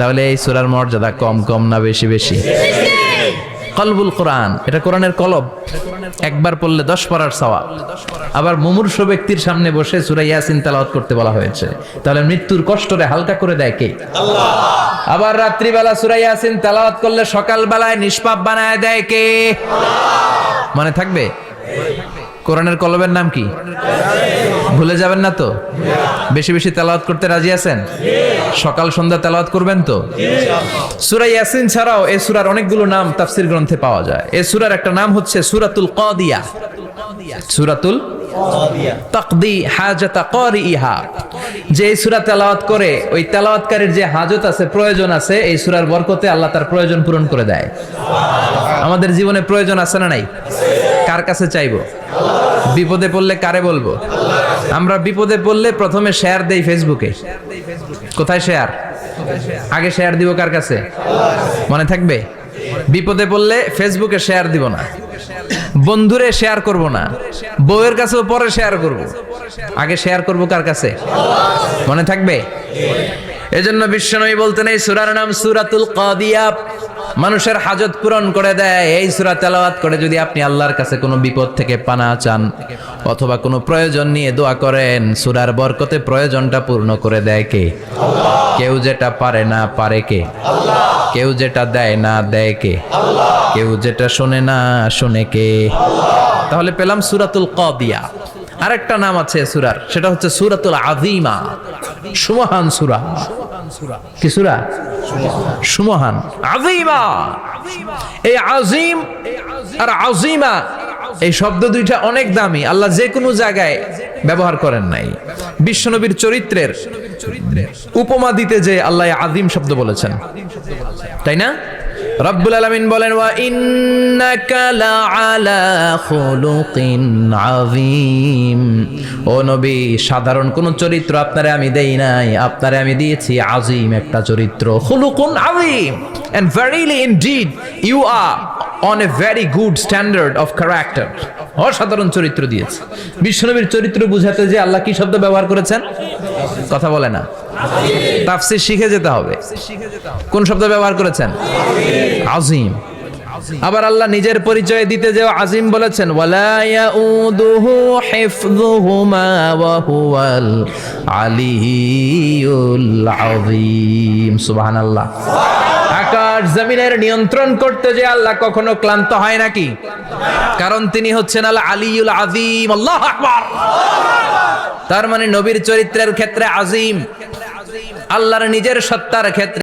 তাহলে এই সূরার মর্যাদা কম কম না বেশি বেশি? কলবুল কোরআন, এটা কোরআনের কলব, একবার পড়লে 10 পড়ার সওয়াব। আবার মুমূর্ষ ব্যক্তির সামনে বসে সূরা ইয়াসিন তেলাওয়াত করতে বলা হয়েছে, তাহলে মৃত্যুর কষ্টরে হালকা করে দেয় কে? আল্লাহ। আবার রাত্রিবেলা সূরা ইয়াসিন তেলাওয়াত করলে সকালবেলায় নিষ্পাপ বানায় দেয় কে? আল্লাহ। মনে থাকবে? কোরআনের কলবের নাম কি? ভুলে যাবেন না তো? বেশি বেশি তেলাওয়াত করতে রাজি আছেন? সকাল সন্ধ্যা তেলাওয়াত করবেন তো? সূরা ইয়াসিন ছাড়াও এই সূরার অনেকগুলো নাম তাফসীর গ্রন্থে পাওয়া যায়। এই সূরার একটা নাম হচ্ছে সূরাতুল কাদিয়া। সূরাতুল কাদিয়া, তাকদি হাজাতা কারিইহা। যে এই সূরা তেলাওয়াত করে ওই তেলাওয়াতকারীর যে হাজত আছে, প্রয়োজন আছে, এই সূরার বরকতে আল্লাহ তার প্রয়োজন পূরণ করে দেয়। আমাদের জীবনে প্রয়োজন আছে না নাই? কার কাছে চাইবো? বিপদে পড়লে কারে বলবো? আমরা বিপদে পড়লে প্রথমে শেয়ার দেই ফেসবুকে। কোথায় শেয়ার? আগে শেয়ার দিব কার কাছে? মনে থাকবে? বিপদে পড়লে ফেসবুকে শেয়ার দিব না, বন্ধুরে শেয়ার করব না, বউয়ের কাছেও পরে শেয়ার করব, আগে শেয়ার করব কার কাছে? মনে থাকবে? এজন্য বিশ্বনবী বলতেন এই সূরার নাম সূরাতুল কাদিয়া, মানুষের হাজত পূরণ করে দেয়। এই সূরা তেলাওয়াত করে যদি আপনি আল্লাহর কাছে কোনো বিপদ থেকে পানা চান অথবা কোনো প্রয়োজন নিয়ে দোয়া করেন, সূরার বরকতে প্রয়োজনটা পূর্ণ করে দেয় কে? আল্লাহ। কেউ যেটা পারে না পারে কে? আল্লাহ। কেউ যেটা দেয় না দেয় কে? আল্লাহ। কেউ যেটা শোনে না শোনে কে? আল্লাহ। তাহলে পেলাম সূরাতুল কাদিয়া। আরেকটা নাম আছে সূরার, সেটা হচ্ছে সূরাতুল আযীমা, সুমহান সূরা। কি সূরা? সুমহান, আযীমা। এই আযীম আর আযীমা এই শব্দ দুইটা অনেক দামি, আল্লাহ যে কোনো জায়গায় ব্যবহার করেন নাই। বিশ্বনবীর চরিত্রের উপমা দিতে যে আল্লাহ আযীম শব্দ বলেছেন, তাই না? রব্বুল আলামিন বলেন ওয়া ইন্নাকা লাআলা খুলুকিন আযীম। ও নবী, সাধারণ কোন চরিত্র আপনারে আমি দেই নাই, আপনারে আমি দিয়েছি আযীম একটা চরিত্র, খুলুকুন আযীম। And verily indeed you are on a very good standard of character. অসাধারণ চরিত্র দিয়েছে। বিশ্বনবীর চরিত্র বুঝাতে যে আল্লাহ কি শব্দ ব্যবহার করেছেন? কথা বলে না, তাফসীর শিখে যেতে হবে। কোন শব্দ ব্যবহার করেছেন? আযীম। আবার আল্লাহ নিজের পরিচয় দিতে যে আযীম বলেছেন, ওয়ালা ইয়াউদুহু হিফযুহুমা ওয়া হুয়াল আলিয়্যুল আযীম। সুবহানাল্লাহ। আকাশ জমিনের নিয়ন্ত্রণ করতে যে আল্লাহ কখনো ক্লান্ত হয় নাকি? কারণ তিনি হচ্ছেন আল আলিয়্যুল আযীম। আল্লাহু আকবার। তার মানে নবীর চরিত্রের ক্ষেত্রে আযীম, আল্লাহর নিজের সত্তার ক্ষেত্রে